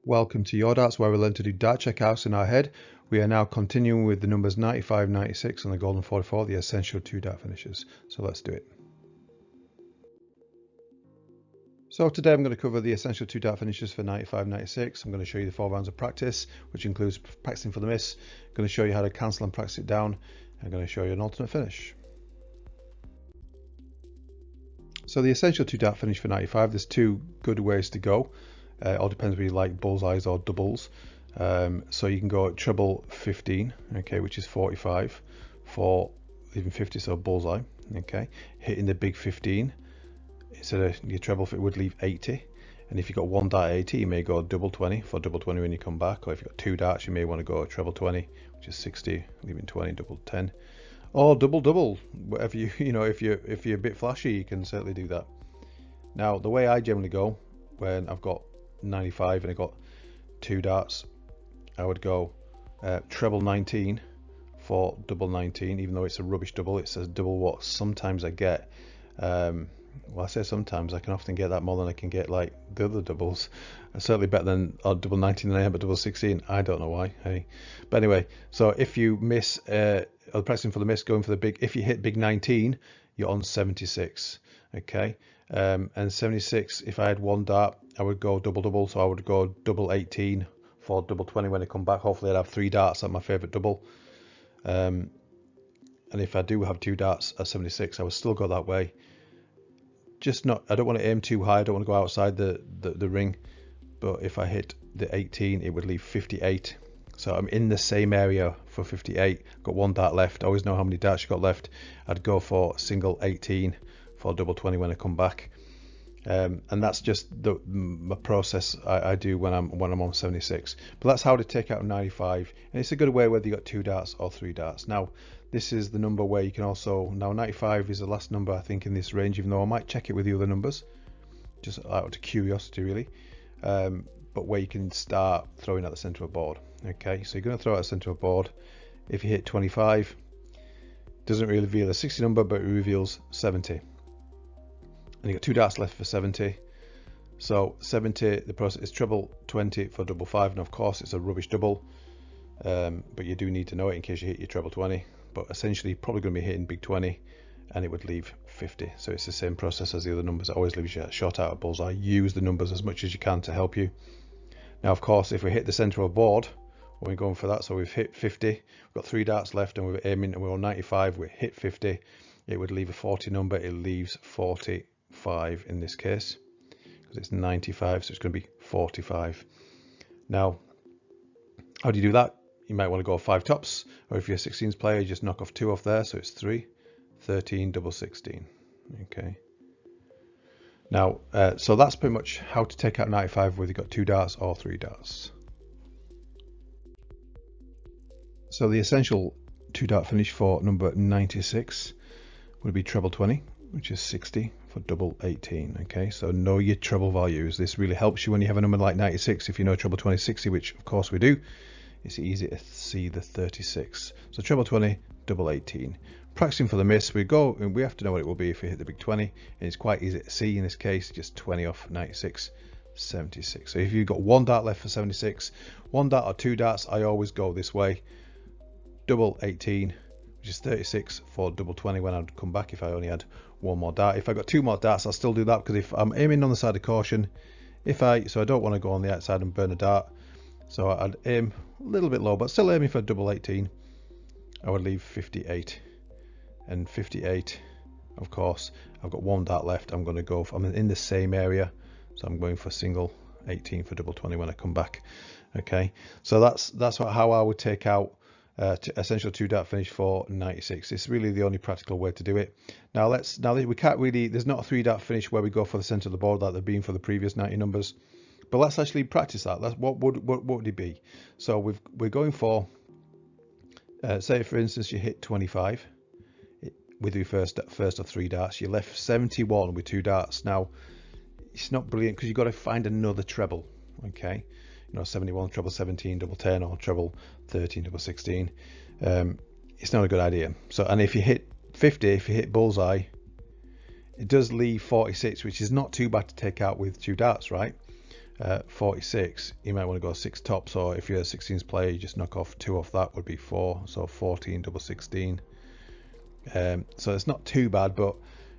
Welcome to Your Darts, where we learn to do dart checkouts in our head. We are now continuing with the numbers 95, 96 and the golden 44, the essential 2-dart finishes. So let's do it. So today I'm going to cover the essential 2-dart finishes for 95, 96. I'm going to show you the 4 rounds of practice, which includes practicing for the miss. I'm going to show you how to cancel and practice it down. I'm going to show you an alternate finish. So the essential 2-dart finish for 95, there's 2 good ways to go. It all depends whether you like bullseyes or doubles. So you can go at treble 15, okay, which is 45 for even 50, so bullseye, okay. Hitting the big 15 instead of your treble, it would leave 80. And if you've got 1 dart 80, you may go double 20 for double 20 when you come back. Or if you've got 2 darts, you may want to go treble 20, which is 60, leaving 20, double 10. Or double, whatever if you're a bit flashy, you can certainly do that. Now, the way I generally go when I've got 95 and I got 2 darts, I would go treble 19 for double 19, even though it's a rubbish double. It says double what sometimes I get. Well, I say sometimes, I can often get that more than I can get like the other doubles. Certainly better than double 19 than I am at double 16. I don't know why. Hey, but anyway, so if you miss, pressing for the miss, going for the big, if you hit big 19, you're on 76. Okay, and 76, if I had 1 dart, I would go double, so I would go double 18 for double 20 when I come back. Hopefully I'd have 3 darts at my favorite double. And if I do have 2 darts at 76, I would still go that way. Just not, I don't want to aim too high, I don't want to go outside the ring, but if I hit the 18, it would leave 58. So I'm in the same area for 58. Got 1 dart left. I always know how many darts you got left. I'd go for single 18 for double 20 when I come back. And that's just the process I do when I'm on 76. But that's how to take out 95, and it's a good way whether you got 2 darts or 3 darts. Now this is the number where you can also, now 95 is the last number I think in this range, even though I might check it with the other numbers, just out of curiosity really, but where you can start throwing at the center of the board. Okay, so you're going to throw at the center of the board. If you hit 25, doesn't really reveal a 60 number, but it reveals 70. And you got 2 darts left for 70. So 70, the process is treble 20 for double 5, and of course it's a rubbish double, but you do need to know it in case you hit your treble 20. But essentially probably going to be hitting big 20, and it would leave 50. So it's the same process as the other numbers. It always leaves you short out of bullseye. Use the numbers as much as you can to help you. Now of course if we hit the center of the board, when we're going for that, so we've hit 50, we've got 3 darts left and we're aiming, and we're on 95, we hit 50, it would leave a 40 number. It leaves 45 in this case because it's 95, so it's going to be 45. Now how do you do that? You might want to go 5 tops, or if you're a 16s player, you just knock off 2 off there, so it's 3, 13, double 16. Okay. Now, so that's pretty much how to take out 95 whether you've got 2 darts or 3 darts. So the essential 2-dart finish for number 96 would be treble 20, which is 60 for double 18. Okay, so know your treble values. This really helps you when you have a number like 96. If you know treble 20 60, which of course we do, it's easy to see the 36. So treble 20, double 18. Practicing for the miss, we go and we have to know what it will be if we hit the big 20, and it's quite easy to see in this case, just 20 off 96, 76. So if you've got 1 dart left for 76, 1 dart or 2 darts, I always go this way. Double 18, which is 36 for double 20 when I'd come back if I only had 1 more dart. If I got 2 more darts, I'll still do that, because if I'm aiming on the side of caution, so I don't want to go on the outside and burn a dart, so I'd aim a little bit low, but still aiming for double 18. I would leave 58, and 58, of course, I've got 1 dart left. I'm going to go I'm in the same area, so I'm going for single 18 for double 20 when I come back. Okay, so that's how I would take out essential 2-dart finish for 96. It's really the only practical way to do it. Now we can't really, there's not a 3-dart finish where we go for the center of the board like there've been for the previous 90 numbers, but let's actually practice that. What would it be? So we're going for, say for instance you hit 25 with your first of 3 darts, you left 71 with 2 darts. Now it's not brilliant because you've got to find another treble. Okay, 71, treble 17, double 10, or treble 13, double 16. It's not a good idea. So, and if you hit 50, if you hit bullseye, it does leave 46, which is not too bad to take out with 2 darts, right? 46, you might want to go 6 tops, or if you're a 16s player, you just knock off 2 off that, would be 4, so 14 double 16. So it's not too bad, but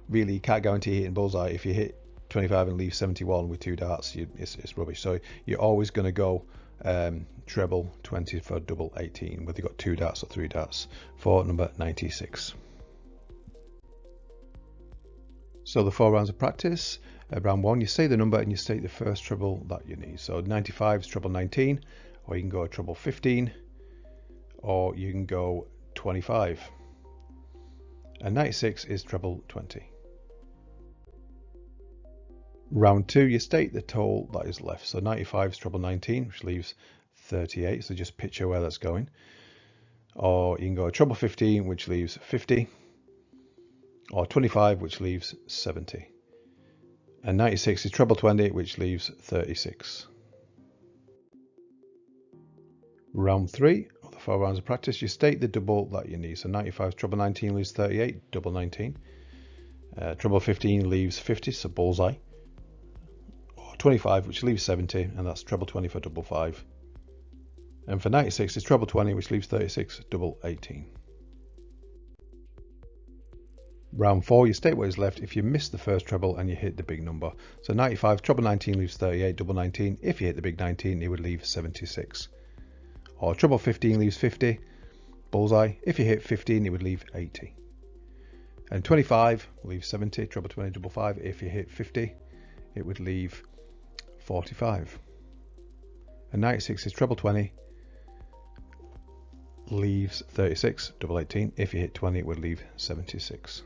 really you can't guarantee hitting bullseye. If you hit 25 and leave 71 with 2 darts, it's rubbish. So you're always going to go treble 20 for double 18, whether you've got 2 darts or 3 darts, for number 96. So the 4 rounds of practice. Round 1, you say the number and you state the first treble that you need. So 95 is treble 19, or you can go treble 15, or you can go 25. And 96 is treble 20. Round 2, you state the total that is left. So 95 is treble 19, which leaves 38. So just picture where that's going. Or you can go treble 15, which leaves 50. Or 25, which leaves 70. And 96 is treble 20, which leaves 36. Round 3, of the 4 rounds of practice, you state the double that you need. So 95 is treble 19 leaves 38, double 19. Treble 15 leaves 50, so bullseye. Or 25, which leaves 70, and that's treble 20 for double 5. And for 96 is treble 20, which leaves 36, double 18. Round 4, you state what is left if you miss the first treble and you hit the big number. So 95, treble 19 leaves 38, double 19. If you hit the big 19, it would leave 76. Or treble 15 leaves 50, bullseye. If you hit 15, it would leave 80. And 25 leaves 70, treble 20, double 5. If you hit 50, it would leave 45. And 96 is treble 20, leaves 36, double 18. If you hit 20, it would leave 76.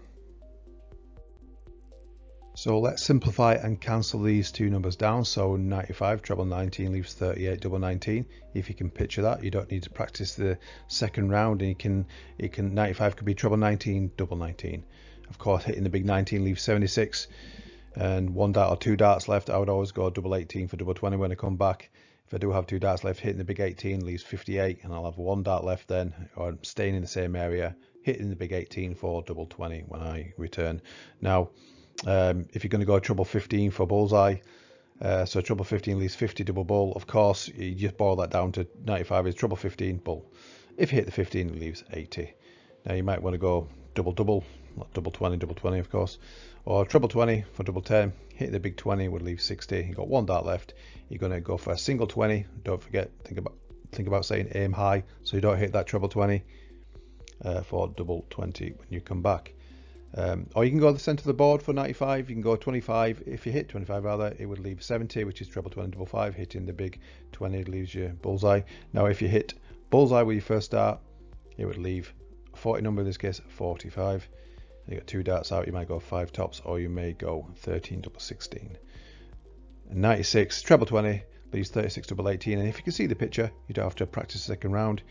So let's simplify and cancel these 2 numbers down. So 95 treble 19 leaves 38, double 19. If you can picture that, you don't need to practice the second round, and you can 95 could be treble 19, double 19. Of course, hitting the big 19 leaves 76, and 1 dart or 2 darts left. I would always go double 18 for double 20 when I come back. If I do have 2 darts left, hitting the big 18 leaves 58, and I'll have 1 dart left then, or staying in the same area, hitting the big 18 for double 20 when I return. Now, if you're going to go treble 15 for bullseye, so treble 15 leaves 50, double bull, of course you just boil that down to 95 is treble 15 bull. If you hit the 15, it leaves 80. Now you might want to go double, not double 20 of course, or treble 20 for double 10. Hit the big 20 would leave 60. You've got 1 dart left. You're going to go for a single 20. Don't forget, think about saying aim high, so you don't hit that treble 20 for double 20 when you come back. Or you can go to the centre of the board for 95. You can go 25. If you hit 25 rather, it would leave 70, which is treble 20, double 5. Hitting the big 20 leaves you bullseye. Now if you hit bullseye with your first dart, it would leave a 40 number, in this case 45. You got 2 darts out, you might go 5 tops, or you may go 13 double 16. And 96 treble 20 leaves 36 double 18. And if you can see the picture, you don't have to practice the second round.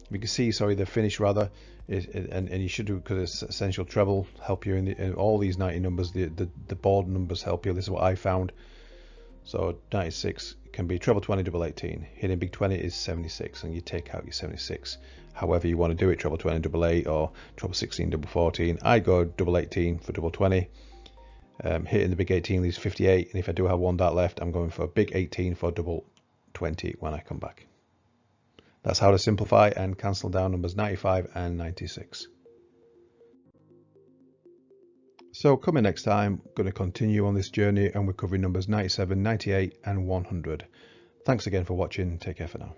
If you can see, sorry, the finish rather, and you should do, because it's essential treble help you in all these 90 numbers. The board numbers help you. This is what I found. So 96 can be treble 20 double 18. Hitting big 20 is 76, and you take out your 76. However you want to do it, treble 20 double 8 or treble 16 double 14. I go double 18 for double 20. Hitting the big 18 leaves 58, and if I do have 1 dart left, I'm going for a big 18 for double 20 when I come back. That's how to simplify and cancel down numbers 95 and 96. So coming next time, I'm going to continue on this journey, and we're covering numbers 97, 98 and 100. Thanks again for watching. Take care for now.